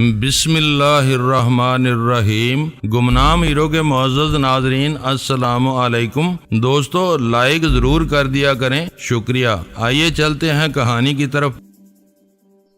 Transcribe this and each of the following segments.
بسم اللہ الرحمن الرحیم۔ گمنام ہیرو کے معزز ناظرین السلام علیکم۔ دوستو لائک ضرور کر دیا کریں، شکریہ۔ آئیے چلتے ہیں کہانی کی طرف۔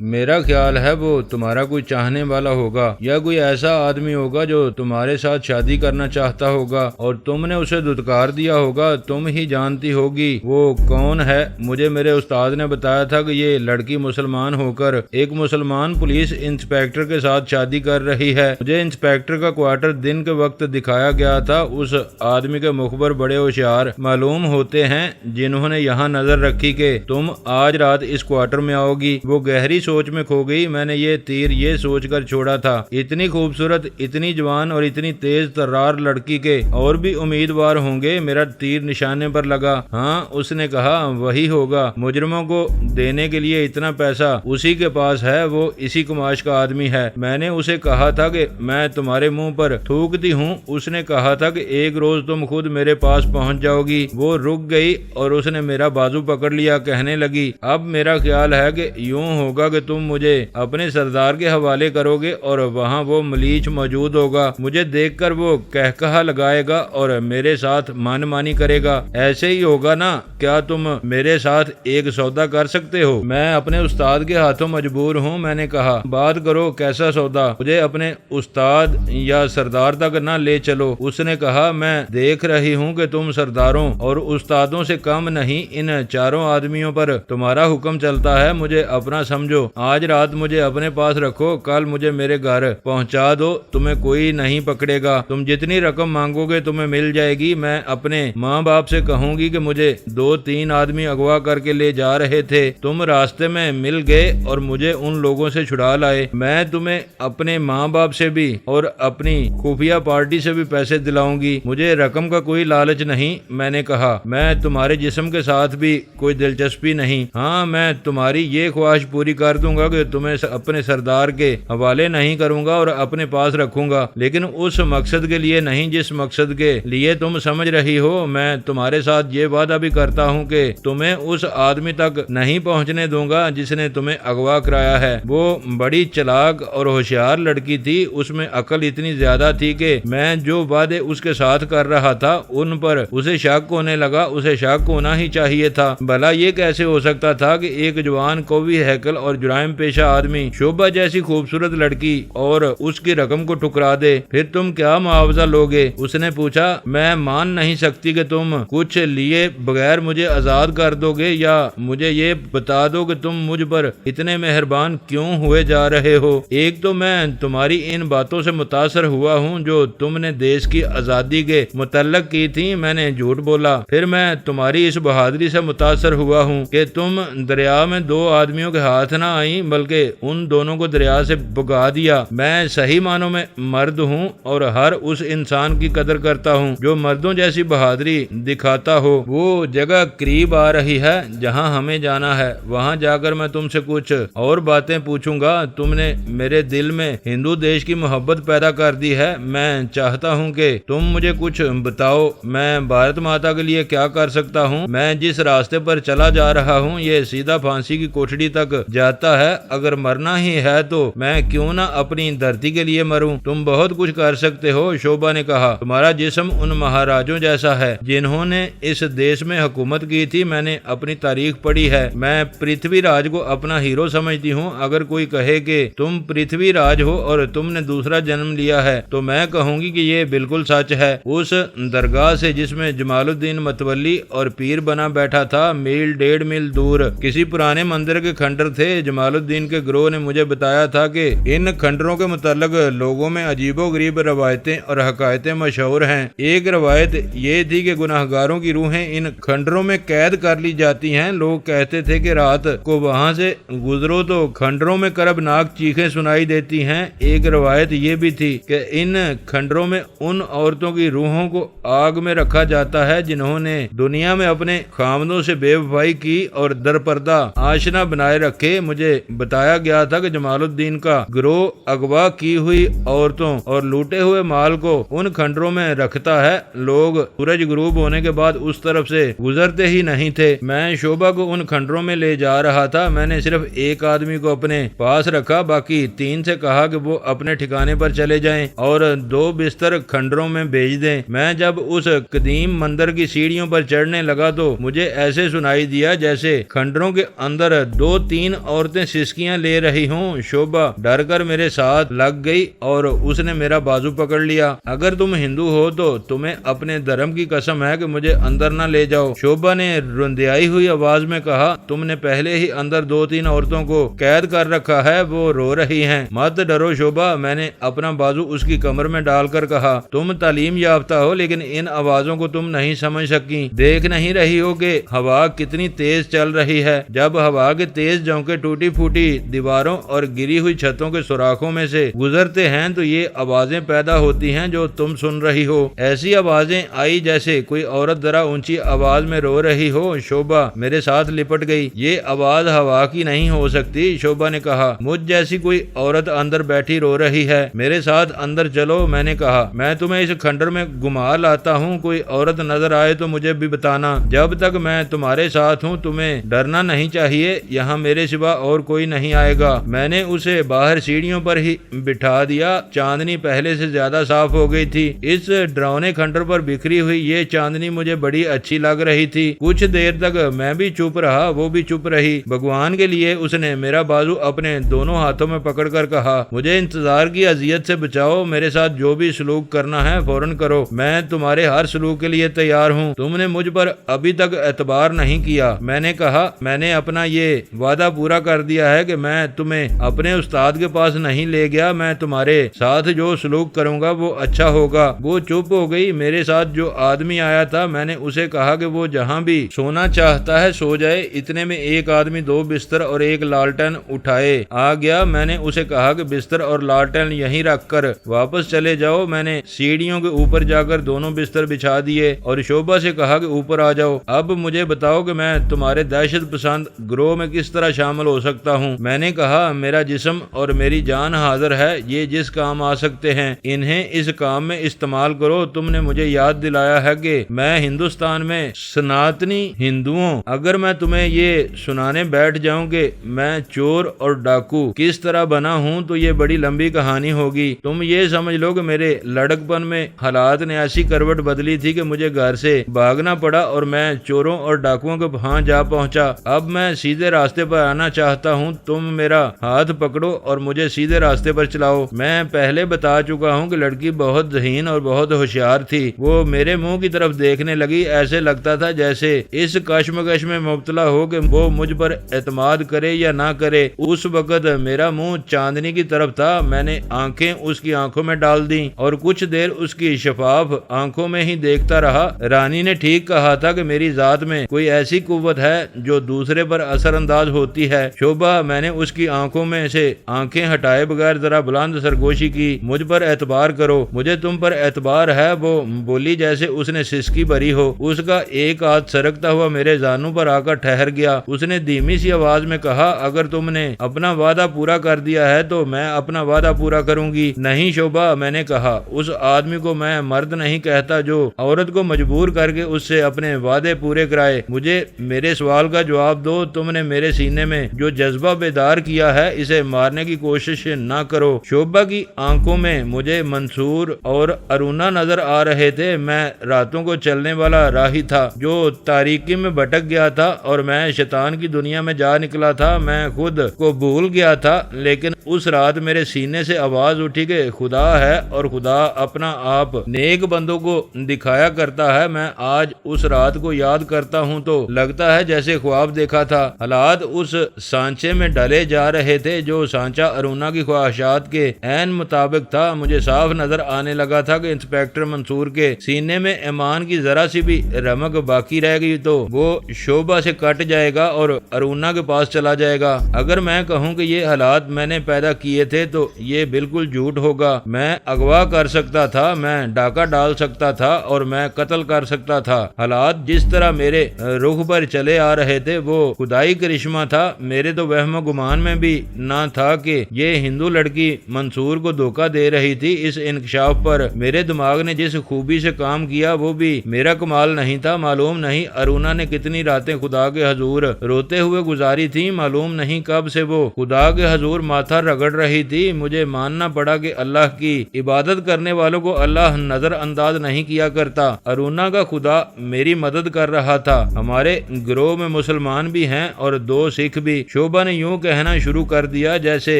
میرا خیال ہے وہ تمہارا کوئی چاہنے والا ہوگا یا کوئی ایسا آدمی ہوگا جو تمہارے ساتھ شادی کرنا چاہتا ہوگا اور تم نے اسے دھتکار دیا ہوگا۔ تم ہی جانتی ہوگی وہ کون ہے۔ مجھے میرے استاد نے بتایا تھا کہ یہ لڑکی مسلمان ہو کر ایک مسلمان پولیس انسپیکٹر کے ساتھ شادی کر رہی ہے۔ مجھے انسپیکٹر کا کوارٹر دن کے وقت دکھایا گیا تھا۔ اس آدمی کے مخبر بڑے ہوشیار معلوم ہوتے ہیں جنہوں نے یہاں نظر رکھی کہ تم آج رات اس کوارٹر میں آؤ گی۔ وہ گہری سوچ میں کھو گئی۔ میں نے یہ تیر یہ سوچ کر چھوڑا تھا، اتنی خوبصورت، اتنی جوان اور اتنی تیز ترار لڑکی کے اور بھی امیدوار ہوں گے۔ میرا تیر نشانے پر لگا۔ ہاں، اس نے کہا، وہی ہوگا۔ مجرموں کو دینے کے لیے اتنا پیسہ اسی کے پاس ہے، وہ اسی کماش کا آدمی ہے۔ میں نے اسے کہا تھا کہ میں تمہارے منہ پر تھوکتی ہوں۔ اس نے کہا تھا کہ ایک روز تم خود میرے پاس پہنچ جاؤ گی۔ وہ رک گئی اور اس نے میرا بازو پکڑ لیا، کہنے لگی، اب میرا خیال ہے کہ یوں ہوگا کہ تم مجھے اپنے سردار کے حوالے کرو گے اور وہاں وہ ملیچ موجود ہوگا۔ مجھے دیکھ کر وہ کہکہا لگائے گا اور میرے ساتھ مان مانی کرے گا۔ ایسے ہی ہوگا نا؟ کیا تم میرے ساتھ ایک سودا کر سکتے ہو؟ میں اپنے استاد کے ہاتھوں مجبور ہوں۔ میں نے کہا، بات کرو، کیسا سودا؟ مجھے اپنے استاد یا سردار تک نہ لے چلو۔ اس نے کہا، میں دیکھ رہی ہوں کہ تم سرداروں اور استادوں سے کم نہیں، ان چاروں آدمیوں پر تمہارا حکم چلتا ہے۔ مجھے اپنا سمجھو، آج رات مجھے اپنے پاس رکھو، کل مجھے میرے گھر پہنچا دو، تمہیں کوئی نہیں پکڑے گا۔ تم جتنی رقم مانگو گے تمہیں مل جائے گی۔ میں اپنے ماں باپ سے کہوں گی کہ مجھے 2-3 آدمی اغوا کر کے لے جا رہے تھے، تم راستے میں مل گئے اور مجھے ان لوگوں سے چھڑا لائے۔ میں تمہیں اپنے ماں باپ سے بھی اور اپنی خفیہ پارٹی سے بھی پیسے دلاؤں گی۔ مجھے رقم کا کوئی لالچ نہیں۔ میں نے کہا، میں تمہارے جسم کے ساتھ بھی کوئی دلچسپی نہیں۔ ہاں، میں تمہاری یہ خواہش پوری کر دوں گا کہ تمہیں اپنے سردار کے حوالے نہیں کروں گا اور اپنے پاس رکھوں گا، لیکن اس مقصد کے لیے نہیں جس مقصد کے لیے تم سمجھ رہی ہو۔ میں تمہارے ساتھ یہ وعدہ بھی کرتا ہوں کہ تمہیں اس آدمی تک نہیں پہنچنے دوں گا جس نے تمہیں اغوا کرایا ہے۔ وہ بڑی چلاک اور ہوشیار لڑکی تھی، اس میں عقل اتنی زیادہ تھی کہ میں جو وعدے اس کے ساتھ کر رہا تھا ان پر اسے شک ہونے لگا۔ اسے شک ہونا ہی چاہیے تھا۔ بھلا یہ کیسے ہو سکتا تھا کہ ایک جوان قوی ہیکل اور جرائم پیشہ آدمی شوبہ جیسی خوبصورت لڑکی اور اس کی رقم کو ٹکرا دے؟ پھر تم کیا معاوضہ لوگے؟ اس نے پوچھا۔ میں مان نہیں سکتی کہ تم کچھ لیے بغیر مجھے آزاد کر دو گے، یا مجھے یہ بتا دو کہ تم مجھ پر اتنے مہربان کیوں ہوئے جا رہے ہو۔ ایک تو میں تمہاری ان باتوں سے متاثر ہوا ہوں جو تم نے دیش کی آزادی کے متعلق کی تھی، میں نے جھوٹ بولا۔ پھر میں تمہاری اس بہادری سے متاثر ہوا ہوں کہ تم دریا میں 2 آدمیوں کے ہاتھ نہ آئیں بلکہ ان دونوں کو دریا سے بگا دیا۔ میں صحیح معنوں میں مرد ہوں اور ہر اس انسان کی قدر کرتا ہوں جو مردوں جیسی بہادری دکھاتا ہو۔ وہ جگہ قریب آ رہی ہے جہاں ہمیں جانا ہے، وہاں جا کر میں تم سے کچھ اور باتیں پوچھوں گا۔ تم نے میرے دل میں ہندو دیش کی محبت پیدا کر دی ہے۔ میں چاہتا ہوں کہ تم مجھے کچھ بتاؤ، میں بھارت ماتا کے لیے کیا کر سکتا ہوں؟ میں جس راستے پر چلا جا رہا ہوں یہ سیدھا پھانسی کی کوٹڑی تک جاتا ہے۔ اگر مرنا ہی ہے تو میں کیوں نہ اپنی دھرتی کے لیے مروں؟ تم بہت کچھ کر سکتے ہو، شوبھا نے کہا۔ تمہارا جسم ان مہاراجوں جیسا ہے جنہوں نے اس دیش میں حکومت کی تھی۔ میں نے اپنی تاریخ پڑھی ہے۔ میں پرتھوی راج کو اپنا ہیرو سمجھتی ہوں۔ اگر کوئی کہے کہ تم پرتھوی راج ہو اور تم نے دوسرا جنم لیا ہے تو میں کہوں گی کہ یہ بالکل سچ ہے۔ اس درگاہ سے جس میں جمال الدین متولی اور پیر بنا بیٹھا تھا، میل 1.5 میل دور کسی پرانے مندر کے کھنڈر تھے۔ جمال الدین کے گروہ نے مجھے بتایا تھا کہ ان کھنڈروں کے متعلق لوگوں میں عجیب و غریب روایتیں اور حکایتیں مشہور ہیں۔ ایک روایت یہ تھی کہ گناہگاروں کی روحیں ان کھنڈروں میں قید کر لی جاتی ہیں۔ لوگ کہتے تھے کہ رات کو وہاں سے گزرو تو کھنڈروں میں کربناک چیخیں سنائی دیتی ہیں۔ ایک روایت یہ بھی تھی کہ ان کھنڈروں میں ان عورتوں کی روحوں کو آگ میں رکھا جاتا ہے جنہوں نے دنیا میں اپنے خامدوں سے بے وفائی کی اور درپردہ آشنا بنائے رکھے۔ مجھے مجھے بتایا گیا تھا کہ جمال الدین کا گروہ اغوا کی ہوئی عورتوں اور لوٹے ہوئے مال کو ان کھنڈروں میں رکھتا ہے۔ لوگ سورج غروب ہونے کے بعد اس طرف سے گزرتے ہی نہیں تھے۔ میں شعبہ کو ان کھنڈروں میں لے جا رہا تھا۔ میں نے صرف ایک آدمی کو اپنے پاس رکھا، باقی 3 سے کہا کہ وہ اپنے ٹھکانے پر چلے جائیں اور 2 بستر کھنڈروں میں بھیج دیں۔ میں جب اس قدیم مندر کی سیڑھیوں پر چڑھنے لگا تو مجھے ایسے سنائی دیا جیسے کھنڈروں کے اندر 2-3 عورتیں سسکیاں لے رہی ہوں۔ شعبہ ڈر کر میرے ساتھ لگ گئی اور اس نے میرا بازو پکڑ لیا۔ اگر تم ہندو ہو تو تمہیں اپنے دھرم کی قسم ہے کہ مجھے اندر نہ لے جاؤ۔ شعبہ نے رندیائی ہوئی آواز میں کہا، تم نے پہلے ہی اندر 2-3 عورتوں کو قید کر رکھا ہے، وہ رو رہی ہیں۔ مت ڈرو شعبہ، میں نے اپنا بازو اس کی کمر میں ڈال کر کہا، تم تعلیم یافتہ ہو لیکن ان آوازوں کو تم نہیں سمجھ سکی۔ دیکھ نہیں رہی ہو کہ ہوا کتنی تیز چل رہی ہے؟ جب ہوا کے تیز جھونکے ٹوٹی پھوٹی دیواروں اور گری ہوئی چھتوں کے سوراخوں میں سے گزرتے ہیں تو یہ آوازیں پیدا ہوتی ہیں جو تم سن رہی ہو۔ ایسی آوازیں آئی جیسے کوئی عورت ذرا اونچی آواز میں رو رہی ہو۔ شعبہ میرے ساتھ لپٹ گئی۔ یہ آواز ہوا کی نہیں ہو سکتی، شعبہ نے کہا۔ مجھ جیسی کوئی عورت اندر بیٹھی رو رہی ہے، میرے ساتھ اندر چلو، میں نے کہا۔ میں تمہیں اس کھنڈر میں گھما لاتا ہوں، کوئی عورت نظر آئے تو مجھے بھی بتانا۔ جب تک میں تمہارے ساتھ ہوں تمہیں ڈرنا نہیں چاہیے، یہاں میرے سوا اور کوئی نہیں آئے گا۔ میں نے اسے باہر سیڑھیوں پر ہی بٹھا دیا۔ چاندنی پہلے سے زیادہ صاف ہو گئی تھی۔ اس ڈراؤنے کھنڈر پر بکھری ہوئی یہ چاندنی مجھے بڑی اچھی لگ رہی تھی۔ کچھ دیر تک میں بھی چپ رہا، وہ بھی چپ رہی۔ بھگوان کے لیے اس نے میرا بازو اپنے دونوں ہاتھوں میں پکڑ کر کہا، مجھے انتظار کی اذیت سے بچاؤ، میرے ساتھ جو بھی سلوک کرنا ہے فوراً کرو، میں تمہارے ہر سلوک کے لیے تیار ہوں۔ تم نے مجھ پر ابھی تک اعتبار نہیں کیا۔ میں نے کہا، میں نے اپنا یہ وعدہ پورا کر دیا ہے کہ میں تمہیں اپنے استاد کے پاس نہیں لے گیا، میں تمہارے ساتھ جو سلوک کروں گا وہ اچھا ہوگا۔ وہ چپ ہو گئی۔ میرے ساتھ جو آدمی آیا تھا میں نے اسے کہا کہ وہ جہاں بھی سونا چاہتا ہے سو جائے۔ اتنے میں ایک آدمی 2 بستر اور ایک لالٹین اٹھائے آ گیا۔ میں نے اسے کہا کہ بستر اور لالٹین یہیں رکھ کر واپس چلے جاؤ۔ میں نے سیڑھیوں کے اوپر جا کر دونوں بستر بچھا دیے اور شعبہ سے کہا کہ اوپر آ جاؤ، اب مجھے بتاؤ کہ میں تمہارے دہشت پسند گروہ میں کس طرح شامل ہو سکتا ہوں۔ میں نے کہا، میرا جسم اور میری جان حاضر ہے، یہ جس کام آ سکتے ہیں انہیں اس کام میں استعمال کرو۔ تم نے مجھے یاد دلایا ہے کہ میں ہندوستان میں سناتنی ہندو ہوں۔ اگر میں تمہیں یہ سنانے بیٹھ جاؤں کہ میں چور اور ڈاکو کس طرح بنا ہوں تو یہ بڑی لمبی کہانی ہوگی۔ تم یہ سمجھ لو کہ میرے لڑکپن میں حالات نے ایسی کروٹ بدلی تھی کہ مجھے گھر سے بھاگنا پڑا اور میں چوروں اور ڈاکوؤں کے ہاں جا پہنچا۔ اب میں سیدھے راستے پر آنا چاہتا ہوں، تم میرا ہاتھ پکڑو اور مجھے سیدھے راستے پر چلاؤ۔ میں پہلے بتا چکا ہوں کہ لڑکی بہت ذہین اور بہت ہوشیار تھی۔ وہ میرے منہ کی طرف دیکھنے لگی، ایسے لگتا تھا جیسے اس کشمکش میں مبتلا ہو کہ وہ مجھ پر اعتماد کرے یا نہ کرے۔ اس وقت میرا منہ چاندنی کی طرف تھا۔ میں نے آنکھیں اس کی آنکھوں میں ڈال دیں اور کچھ دیر اس کی شفاف آنکھوں میں ہی دیکھتا رہا۔ رانی نے ٹھیک کہا تھا کہ میری ذات میں کوئی ایسی قوت ہے جو دوسرے پر اثر انداز ہوتی ہے۔ شعبہ، میں نے اس کی آنکھوں میں سے آنکھیں ہٹائے بغیر ذرا بلند سرگوشی کی، مجھ پر اعتبار کرو، مجھے تم پر اعتبار ہے، وہ بولی جیسے اس نے سسکی بھری ہو۔ اس کا ایک ہاتھ سرکتا ہوا میرے زانوں پر آ کر ٹھہر گیا۔ اس نے دھیمی سی آواز میں کہا، اگر تم نے اپنا وعدہ پورا کر دیا ہے تو میں اپنا وعدہ پورا کروں گی۔ نہیں شعبہ، میں نے کہا، اس آدمی کو میں مرد نہیں کہتا جو عورت کو مجبور کر کے اس سے اپنے وعدے پورے کرائے۔ مجھے میرے سوال کا جواب دو، تم نے میرے سینے میں جو جذبہ بیدار کیا ہے اسے مارنے کی کوشش نہ کرو۔ شعبہ کی آنکھوں میں مجھے منصور اور ارونا نظر آ رہے تھے۔ میں راتوں کو چلنے والا راہی تھا جو تاریکی میں بھٹک گیا تھا اور میں شیطان کی دنیا میں جا نکلا تھا۔ میں خود کو بھول گیا تھا، لیکن اس رات میرے سینے سے آواز اٹھی کہ خدا ہے اور خدا اپنا آپ نیک بندوں کو دکھایا کرتا ہے۔ میں آج اس رات کو یاد کرتا ہوں تو لگتا ہے جیسے خواب دیکھا تھا۔ حالات اس سانچے میں ڈالے جا رہے تھے جو سانچہ ارونا کی خواہشات کے عین مطابق تھا۔ مجھے صاف نظر آنے لگا تھا کہ انسپیکٹر منصور کے سینے میں ایمان کی ذرا سی بھی رمق باقی رہ گئی تو وہ شعبہ سے کٹ جائے گا اور ارونا کے پاس چلا جائے گا۔ اگر میں کہوں کہ یہ حالات میں نے پیدا کیے تھے تو یہ بالکل جھوٹ ہوگا۔ میں اغوا کر سکتا تھا، میں ڈاکہ ڈال سکتا تھا اور میں قتل کر سکتا تھا۔ حالات جس طرح میرے رخ پر چلے آ رہے تھے وہ خدائی کرشمہ تھا۔ میرے میرے تو وہم و گمان میں بھی نہ تھا کہ یہ ہندو لڑکی منصور کو دھوکہ دے رہی تھی۔ اس انکشاف پر میرے دماغ نے جس خوبی سے کام کیا وہ بھی میرا کمال نہیں تھا۔ معلوم نہیں ارونا نے کتنی راتیں خدا کے حضور روتے ہوئے گزاری تھی، معلوم نہیں کب سے وہ خدا کے حضور ماتھا رگڑ رہی تھی۔ مجھے ماننا پڑا کہ اللہ کی عبادت کرنے والوں کو اللہ نظر انداز نہیں کیا کرتا۔ ارونا کا خدا میری مدد کر رہا تھا۔ ہمارے گروہ میں مسلمان بھی ہیں اور 2 سکھ بھی۔ شوبھا نے یوں کہنا شروع کر دیا جیسے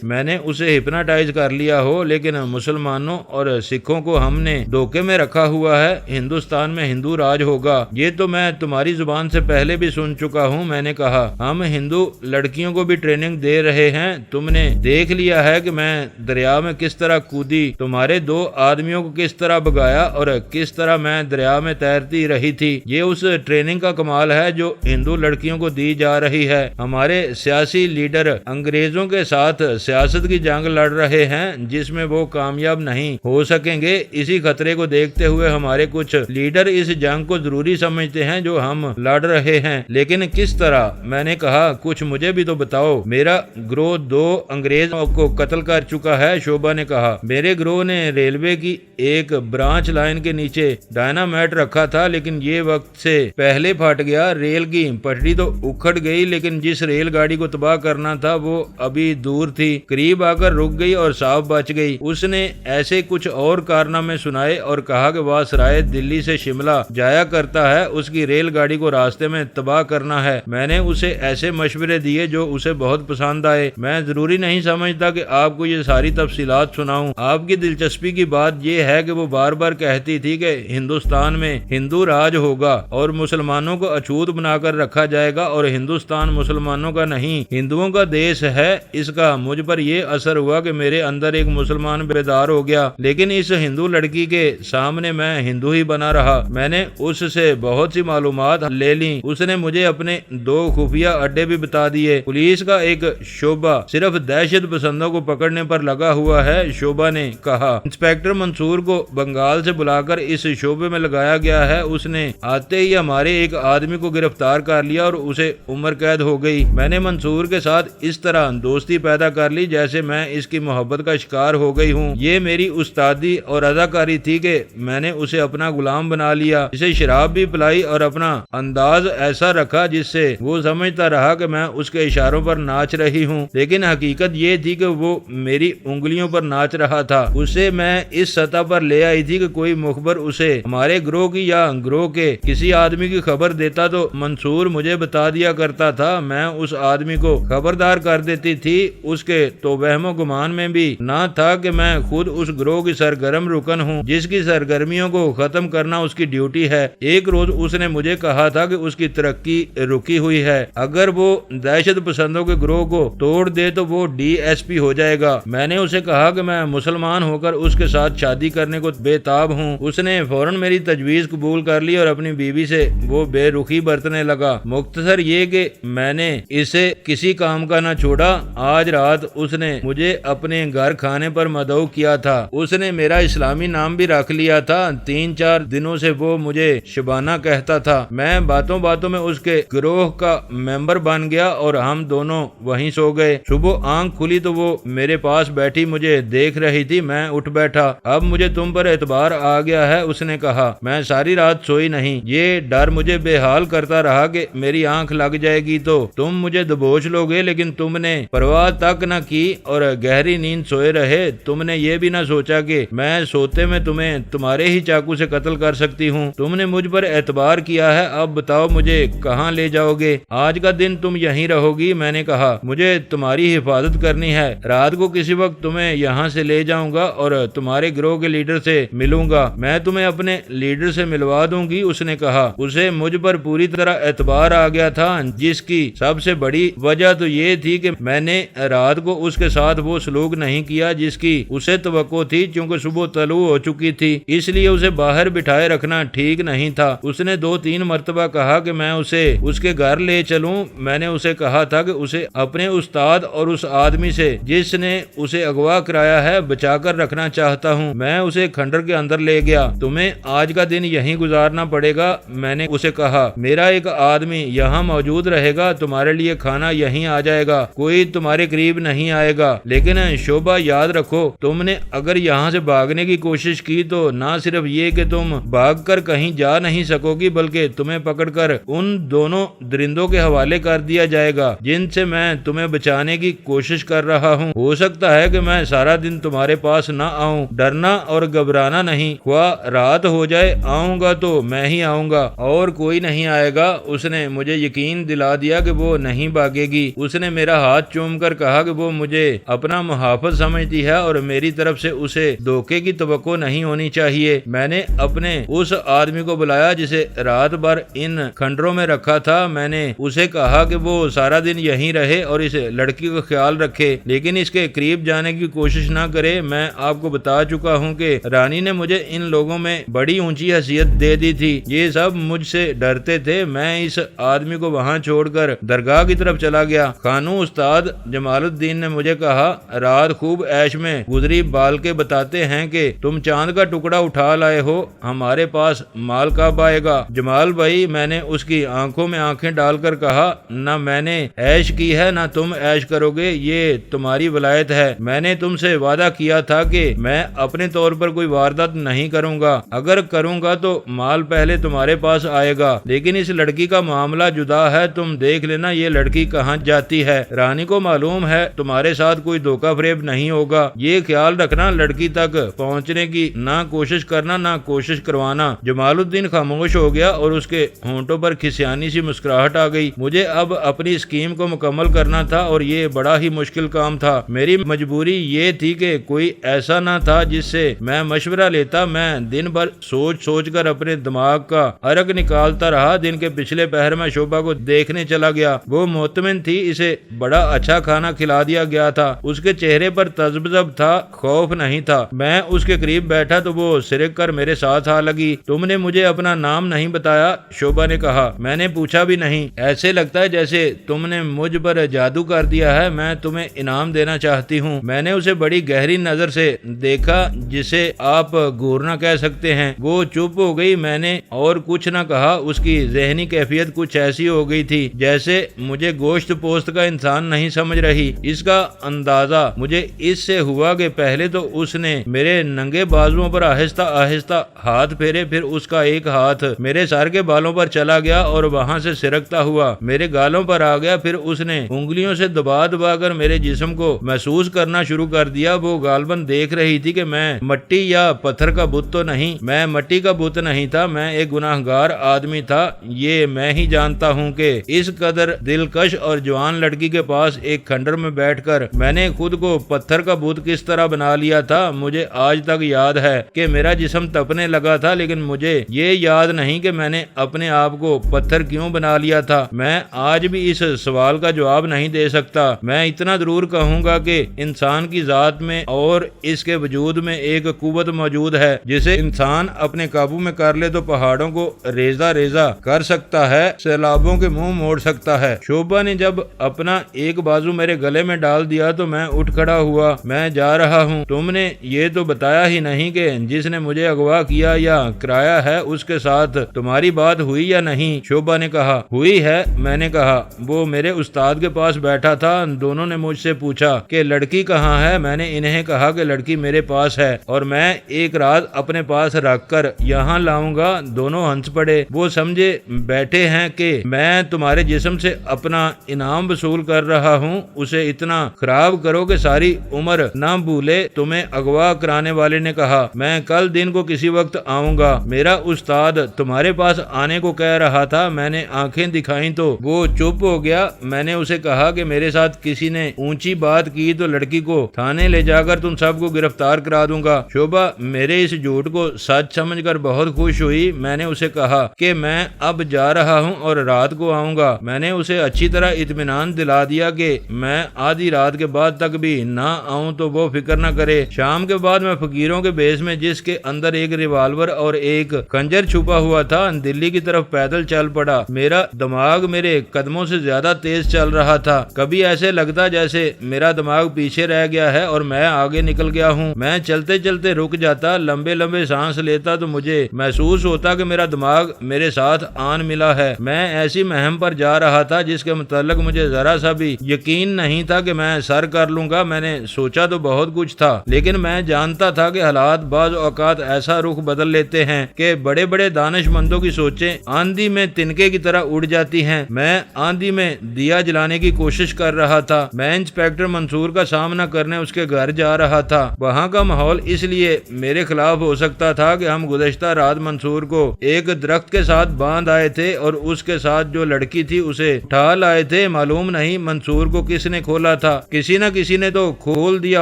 میں نے اسے ہپناٹائز کر لیا ہو، لیکن مسلمانوں اور سکھوں کو ہم نے دھوکے میں رکھا ہوا ہے۔ ہندوستان میں ہندو راج ہوگا، یہ تو میں تمہاری زبان سے پہلے بھی سن چکا ہوں۔ میں نے کہا ہم ہندو لڑکیوں کو بھی ٹریننگ دے رہے ہیں۔ تم نے دیکھ لیا ہے کہ میں دریا میں کس طرح کودی، تمہارے 2 آدمیوں کو کس طرح بگایا اور کس طرح میں دریا میں تیرتی رہی تھی۔ یہ اس ٹریننگ کا کمال ہے جو ہندو لڑکیوں کو دی جا رہی ہے۔ ہمارے سیاسی لیڈر انگریزوں کے ساتھ سیاست کی جنگ لڑ رہے ہیں جس میں وہ کامیاب نہیں ہو سکیں گے۔ اسی خطرے کو دیکھتے ہوئے ہمارے کچھ لیڈر اس جنگ کو ضروری سمجھتے ہیں جو ہم لڑ رہے ہیں، لیکن کس طرح؟ میں نے کہا کچھ مجھے بھی تو بتاؤ۔ میرا گروہ 2 انگریزوں کو قتل کر چکا ہے، شوبھا نے کہا۔ میرے گروہ نے ریلوے کی ایک برانچ لائن کے نیچے ڈائنامائٹ رکھا تھا، لیکن یہ وقت سے پہلے پھٹ گیا۔ ریل کی پٹری تو اکھڑ گئی، لیکن جس ریل گاڑی کو تباہ کرنا تھا وہ ابھی دور تھی، قریب آ کر رک گئی اور صاف بچ گئی۔ اس نے ایسے کچھ اور کارنامے سنائے اور کہا کہ واسرائے دلی سے شملہ جایا کرتا ہے، اس کی ریل گاڑی کو راستے میں تباہ کرنا ہے۔ میں نے اسے ایسے مشورے دیے جو اسے بہت پسند آئے۔ میں ضروری نہیں سمجھتا کہ آپ کو یہ ساری تفصیلات سناؤں۔ آپ کی دلچسپی کی بات یہ ہے کہ وہ بار بار کہتی تھی کہ ہندوستان میں ہندو راج ہوگا اور مسلمانوں کو اچھوت بنا کر رکھا جائے گا، اور ہندوستان مسلمانوں کا نہیں ہندوؤں کا دیش ہے۔ اس کا مجھ پر یہ اثر ہوا کہ میرے اندر ایک مسلمان بیدار ہو گیا، لیکن اس ہندو لڑکی کے سامنے میں ہندو ہی بنا رہا۔ میں نے اس سے بہت سی معلومات لے لیں۔ اس نے مجھے اپنے 2 خفیہ اڈے بھی بتا دیے۔ پولیس کا ایک شعبہ صرف دہشت پسندوں کو پکڑنے پر لگا ہوا ہے، شعبہ نے کہا۔ انسپیکٹر منصور کو بنگال سے بلا کر اس شعبے میں لگایا گیا ہے۔ اس نے آتے ہی ہمارے ایک آدمی کو گرفتار کر لیا اور اسے عمر قید ہو گئی۔ میں نے منصور کے ساتھ اس طرح دوستی پیدا کر لی جیسے میں اس کی محبت کا شکار ہو گئی ہوں۔ یہ میری استادی اور اداکاری تھی کہ میں نے اسے اپنا غلام بنا لیا، اسے شراب بھی پلائی اور اپنا انداز ایسا رکھا جس سے وہ سمجھتا رہا کہ میں اس کے اشاروں پر ناچ رہی ہوں، لیکن حقیقت یہ تھی کہ وہ میری انگلیوں پر ناچ رہا تھا۔ اسے میں اس سطح پر لے آئی تھی کہ کوئی مخبر اسے ہمارے گروہ کی یا گروہ کے کسی آدمی کی خبر دیتا تو منصور مجھے بتا دیا کرتا تھا، میں اس آدمی کو خبردار کر دیتی تھی۔ اس کے تو وہم و گمان میں بھی نہ تھا کہ میں خود اس گروہ کی سرگرم رکن ہوں جس کی سرگرمیوں کو ختم کرنا اس کی ڈیوٹی ہے۔ ایک روز اس نے مجھے کہا تھا کہ اس کی ترقی رکی ہوئی ہے، اگر وہ دہشت پسندوں کے گروہ کو توڑ دے تو وہ DSP ہو جائے گا۔ میں نے اسے کہا کہ میں مسلمان ہو کر اس کے ساتھ شادی کرنے کو بے تاب ہوں۔ اس نے فوراً میری تجویز قبول کر لی اور اپنی بیوی سے وہ بے رخی برتنے لگا۔ مختصر یہ کہ میں نے اسے کسی کام کا نہ چھوڑا۔ آج رات اس نے مجھے اپنے گھر کھانے پر مدعو کیا تھا۔ اس نے میرا اسلامی نام بھی رکھ لیا تھا۔ 3-4 دنوں سے وہ مجھے شبانہ کہتا تھا۔ میں باتوں باتوں میں اس کے گروہ کا ممبر بن گیا اور ہم دونوں وہیں سو گئے۔ صبح آنکھ کھلی تو وہ میرے پاس بیٹھی مجھے دیکھ رہی تھی۔ میں اٹھ بیٹھا۔ اب مجھے تم پر اعتبار آ گیا ہے، اس نے کہا۔ میں ساری رات سوئی نہیں۔ یہ ڈر مجھے بے حال کرتا رہا کہ میری آنکھ لگ جائے گی تو تم مجھے دبوچ لو گے، لیکن تم نے پرواہ تک نہ کی اور گہری نیند سوئے رہے۔ تم نے یہ بھی نہ سوچا کہ میں سوتے میں تمہیں تمہارے ہی چاقو سے قتل کر سکتی ہوں۔ تم نے مجھ پر اعتبار کیا ہے، اب بتاؤ مجھے کہاں لے جاؤ گے؟ آج کا دن تم یہیں رہو گی، میں نے کہا۔ مجھے تمہاری حفاظت کرنی ہے۔ رات کو کسی وقت تمہیں یہاں سے لے جاؤں گا اور تمہارے گروہ کے لیڈر سے ملوں گا۔ میں تمہیں اپنے لیڈر سے ملوا دوں گی، اس نے کہا۔ اسے مجھ پر پوری طرح اعتبار آ گیا تھا، جس کی سب سے بڑی وجہ تو یہ تھی کہ میں نے رات کو اس کے ساتھ وہ سلوک نہیں کیا جس کی اسے توقع تھی، چونکہ صبح طلوع ہو چکی تھی، اس لیے اسے باہر بٹھائے رکھنا ٹھیک نہیں تھا۔ اس نے 2-3 مرتبہ کہا کہ میں اسے اس کے گھر لے چلوں۔ میں نے اسے کہا تھا کہ اسے اپنے استاد اور اس آدمی سے جس نے اسے اغوا کرایا ہے بچا کر رکھنا چاہتا ہوں۔ میں اسے کھنڈر کے اندر لے گیا۔ تمہیں آج کا دن یہیں گزارنا پڑے گا، میں نے اسے کہا۔ میرا ایک آدمی یہاں موجود رہے گا، تمہارے لیے کھانا مہینہ یہیں آ جائے گا، کوئی تمہارے قریب نہیں آئے گا، لیکن شعبہ یاد رکھو تم نے اگر یہاں سے بھاگنے کی کوشش کی تو نہ صرف یہ کہ تم بھاگ کر کہیں جا نہیں سکو گی، بلکہ تمہیں پکڑ کر ان دونوں درندوں کے حوالے کر دیا جائے گا جن سے میں تمہیں بچانے کی کوشش کر رہا ہوں۔ ہو سکتا ہے کہ میں سارا دن تمہارے پاس نہ آؤں، ڈرنا اور گھبرانا نہیں، خواہ رات ہو جائے آؤں گا تو میں ہی آؤں گا اور کوئی نہیں آئے گا۔ اس نے مجھے یقین دلا دیا کہ وہ نہیں بھاگے گی۔ اس نے میرا ہاتھ چوم کر کہا کہ وہ مجھے اپنا محافظ سمجھتی ہے اور میری طرف سے اسے دھوکے کی توقع نہیں ہونی چاہیے۔ میں نے اپنے اس آدمی کو بلایا جسے رات بھر ان کھنڈروں میں رکھا تھا۔ میں نے اسے کہا کہ وہ سارا دن یہیں رہے اور اس لڑکی کا خیال رکھے، لیکن اس کے قریب جانے کی کوشش نہ کرے۔ میں آپ کو بتا چکا ہوں کہ رانی نے مجھے ان لوگوں میں بڑی اونچی حیثیت دے دی تھی، یہ سب مجھ سے ڈرتے تھے۔ میں اس آدمی کو وہاں چھوڑ کر درگاہ کی طرف چلا گیا۔ خانو استاد جمال الدین نے مجھے کہا رات خوب عیش میں گزری، بال کے بتاتے ہیں کہ تم چاند کا ٹکڑا اٹھا لائے ہو، ہمارے پاس مال کب آئے گا؟ جمال بھائی، میں نے اس کی آنکھوں میں آنکھیں ڈال کر کہا نہ میں نے عیش کی ہے نہ تم عیش کرو گے، یہ تمہاری ولایت ہے۔ میں نے تم سے وعدہ کیا تھا کہ میں اپنے طور پر کوئی واردات نہیں کروں گا، اگر کروں گا تو مال پہلے تمہارے پاس آئے گا، لیکن اس لڑکی کا معاملہ جدا ہے، تم دیکھ لینا یہ لڑکی کہاں جاتی ہے۔ رانی کو معلوم ہے تمہارے ساتھ کوئی دھوکہ فریب نہیں ہوگا، یہ خیال رکھنا لڑکی تک پہنچنے کی نہ کوشش کرنا نہ کوشش کروانا۔ جمال الدین خاموش ہو گیا اور اس کے ہونٹوں پر کھسیانی سی مسکراہٹ آ گئی۔ مجھے اب اپنی اسکیم کو مکمل کرنا تھا اور یہ بڑا ہی مشکل کام تھا۔ میری مجبوری یہ تھی کہ کوئی ایسا نہ تھا جس سے میں مشورہ لیتا۔ میں دن بھر سوچ سوچ کر اپنے دماغ کا عرق نکالتا رہا۔ دن کے پچھلے پہر میں شوبھا کو دیکھنے چلا گیا، وہ مطمئن تھی، اسے بڑا اچھا کھانا کھلا دیا گیا تھا، اس کے چہرے پر تذبذب تھا، خوف نہیں تھا۔ میں اس کے قریب بیٹھا تو وہ سرک کر میرے ساتھ آ لگی۔ تم نے مجھے اپنا نام نہیں بتایا، شوبھا نے کہا۔ میں نے پوچھا بھی نہیں، ایسے لگتا ہے جیسے تم نے مجھ پر جادو کر دیا ہے، میں تمہیں انعام دینا چاہتی ہوں۔ میں نے اسے بڑی گہری نظر سے دیکھا جسے آپ گورنا کہہ سکتے ہیں۔ وہ چپ ہو گئی، میں نے اور کچھ نہ کہا۔ اس کی ذہنی کیفیت کچھ ایسی ہو گئی تھی جیسے مجھے گوشت پوست کا انسان نہیں سمجھ رہی۔ اس کا اندازہ مجھے اس سے ہوا کہ پہلے تو اس نے میرے ننگے بازوؤں پر آہستہ آہستہ ہاتھ پھیرے، پھر اس کا ایک ہاتھ میرے سر کے بالوں پر چلا گیا اور وہاں سے سرکتا ہوا میرے گالوں پر آ گیا، پھر اس نے انگلیوں سے دبا دبا کر میرے جسم کو محسوس کرنا شروع کر دیا۔ وہ غالباً دیکھ رہی تھی کہ میں مٹی یا پتھر کا بت تو نہیں، میں مٹی کا بت نہیں تھا، میں ایک گناہگار آدمی تھا۔ یہ میں ہی جانتا ہوں کہ اس قدر دلکش اور جوان لڑکی کے پاس ایک کھنڈر میں بیٹھ کر میں نے خود کو پتھر کا بت کس طرح بنا لیا تھا۔ مجھے آج تک یاد ہے کہ میرا جسم تپنے لگا تھا، لیکن مجھے یہ یاد نہیں کہ میں نے اپنے آپ کو پتھر کیوں بنا لیا تھا۔ میں آج بھی اس سوال کا جواب نہیں دے سکتا۔ میں اتنا ضرور کہوں گا کہ انسان کی ذات میں اور اس کے وجود میں ایک قوت موجود ہے جسے انسان اپنے قابو میں کر لے تو پہاڑوں کو ریزہ ریزہ کر سکتا ہے، سیلابوں کے منہ موڑ سکتا ہے۔ شوبھا نے جب اپنا ایک بازو میرے گلے میں ڈال دیا تو میں اٹھ کھڑا ہوا۔ میں جا رہا ہوں۔ تم نے یہ تو بتایا ہی نہیں کہ جس نے مجھے اغوا کیا یا کرایا ہے اس کے ساتھ تمہاری بات ہوئی یا نہیں؟ شوبھا نے کہا۔ ہوئی ہے، میں نے کہا۔ وہ میرے استاد کے پاس بیٹھا تھا۔ دونوں نے مجھ سے پوچھا کہ لڑکی کہاں ہے؟ میں نے انہیں کہا کہ لڑکی میرے پاس ہے اور میں ایک رات اپنے پاس رکھ کر یہاں لاؤں گا۔ دونوں ہنس پڑے۔ وہ سمجھے بیٹھے ہیں کہ میں تمہارے جسم سے اپنا انعام وصول کر رہا ہوں، اسے اتنا خراب کرو کہ ساری عمر نہ بھولے۔ تمہیں اغوا کرانے والے نے کہا میں کل دن کو کسی وقت آؤں گا، میرا استاد تمہارے پاس آنے کو کہہ رہا تھا۔ میں نے آنکھیں دکھائیں تو وہ چپ ہو گیا۔ میں نے اسے کہا کہ میرے ساتھ کسی نے اونچی بات کی تو لڑکی کو تھانے لے جا کر تم سب کو گرفتار کرا دوں گا۔ شوبھا میرے اس جھوٹ کو سچ سمجھ کر بہت خوش ہوئی۔ میں نے اسے کہا کہ میں اب جا رہا ہوں اور رات کو آؤں گا۔ میں نے اسے اچھی طرح اطمینان دلا دیا کہ میں آدھی رات کے بعد تک بھی نہ آؤں تو وہ فکر نہ کرے۔ شام کے بعد میں فقیروں کے بیس میں، جس کے اندر ایک ریوالور اور ایک خنجر چھپا ہوا تھا، دلی کی طرف پیدل چل پڑا۔ میرا دماغ میرے قدموں سے زیادہ تیز چل رہا تھا۔ کبھی ایسے لگتا جیسے میرا دماغ پیچھے رہ گیا ہے اور میں آگے نکل گیا ہوں۔ میں چلتے چلتے رک جاتا، لمبے لمبے سانس لیتا تو مجھے محسوس ہوتا کہ میرا دماغ میرے ساتھ آن ملا ہے۔ میں ایسی مہم پر جا رہا تھا جس کے متعلق مجھے ذرا سا بھی یقین نہیں تھا کہ میں سر کر لوں گا۔ میں نے سوچا تو بہت کچھ تھا، لیکن میں جانتا تھا کہ حالات بعض اوقات ایسا رخ بدل لیتے ہیں کہ بڑے بڑے دانش مندوں کی سوچیں آندھی میں تنکے کی طرح اڑ جاتی ہیں۔ میں آندھی میں دیا جلانے کی کوشش کر رہا تھا۔ میں انسپیکٹر منصور کا سامنا کرنے اس کے گھر جا رہا تھا۔ وہاں کا ماحول اس لیے میرے خلاف ہو سکتا تھا کہ ہم گزشتہ رات منصور کو ایک درخت کے ساتھ باندھ آئے تھے اور اس کے ساتھ جو لڑکی تھی اسے اٹھا لائے تھے۔ معلوم نہیں منصور کو کس نے کھولا تھا، کسی نہ کسی نے تو کھول دیا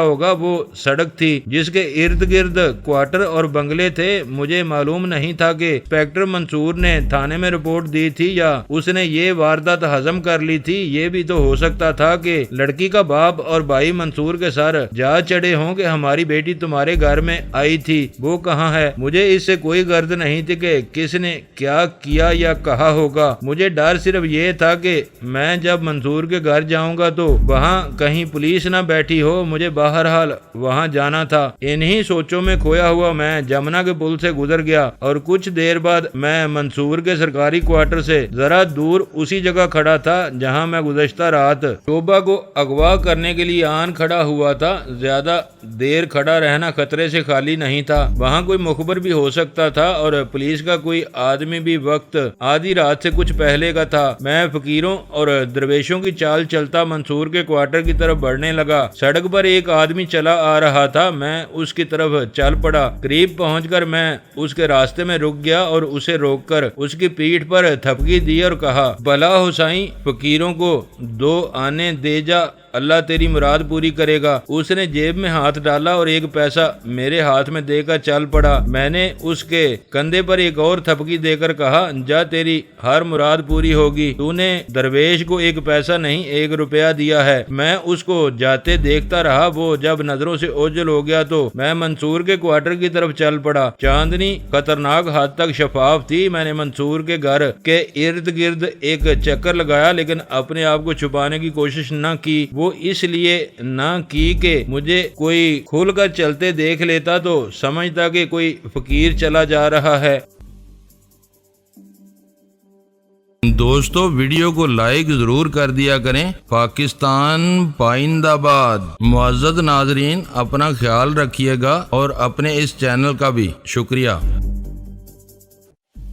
ہوگا۔ وہ سڑک تھی جس کے ارد گرد کوارٹر اور بنگلے تھے۔ مجھے معلوم نہیں تھا کہ انسپیکٹر منصور نے تھانے میں رپورٹ دی تھی یا اس نے یہ واردات ہضم کر لی تھی۔ یہ بھی تو ہو سکتا تھا کہ لڑکی کا باپ اور بھائی منصور کے سر جا چڑھے ہوں کہ ہماری بیٹی تمہارے گھر میں آئی تھی، وہ کہاں ہے۔ مجھے اس سے کوئی غرض نہیں تھی کہ کس نے کیا کیا یا کہا ہوگا۔ مجھے ڈر صرف یہ تھا کہ میں جب منصور کے گھر جاؤں گا تو وہاں کہیں پولیس نہ بیٹھی ہو۔ مجھے بہرحال وہاں جانا تھا۔ انہی سوچوں میں کھویا ہوا میں جمنا کے پل سے گزر گیا اور کچھ دیر بعد میں منصور کے سرکاری کوارٹر سے ذرا دور اسی جگہ کھڑا تھا جہاں میں گزشتہ رات شوبھا کو اغوا کرنے کے لیے آن کھڑا ہوا تھا۔ زیادہ دیر کھڑا رہنا خطرے سے خالی نہیں تھا۔ وہاں کوئی مخبر بھی ہو سکتا تھا اور پولیس کا کوئی آدمی بھی وقت آدھی رات سے کچھ پہلے کا تھا۔ میں فقیروں اور درویشوں کی چال چلتا منصور کے کوارٹر کی طرف بڑھنے لگا۔ سڑک پر ایک آدمی چلا آ رہا تھا۔ میں اس کی طرف چل پڑا۔ قریب پہنچ کر میں اس کے راستے میں رک گیا اور اسے روک کر اس کی پیٹھ پر تھپکی دی اور کہا، بھلا حسین، فقیروں کو 2 آنے دے جا، اللہ تیری مراد پوری کرے گا۔ اس نے جیب میں ہاتھ ڈالا اور ایک پیسہ میرے ہاتھ میں دے کر چل پڑا۔ میں نے اس کے کندھے پر ایک اور تھپکی دے کر کہا، جا تیری ہر مراد پوری ہوگی، تو نے درویش کو 1 پیسہ نہیں 1 روپیہ دیا ہے۔ میں اس کو جاتے دیکھتا رہا۔ وہ جب نظروں سے اوجھل ہو گیا تو میں منصور کے کوارٹر کی طرف چل پڑا۔ چاندنی خطرناک حد تک شفاف تھی۔ میں نے منصور کے گھر کے ارد گرد ایک چکر لگایا لیکن اپنے آپ کو چھپانے کی کوشش نہ کی۔ وہ اس لیے نہ کی کہ مجھے کوئی کھل کر چلتے دیکھ لیتا تو سمجھتا کہ کوئی فقیر چلا جا رہا ہے۔ دوستو ویڈیو کو لائک ضرور کر دیا کریں۔ پاکستان پائندہ باد۔ معزز ناظرین، اپنا خیال رکھیے گا اور اپنے اس چینل کا بھی شکریہ۔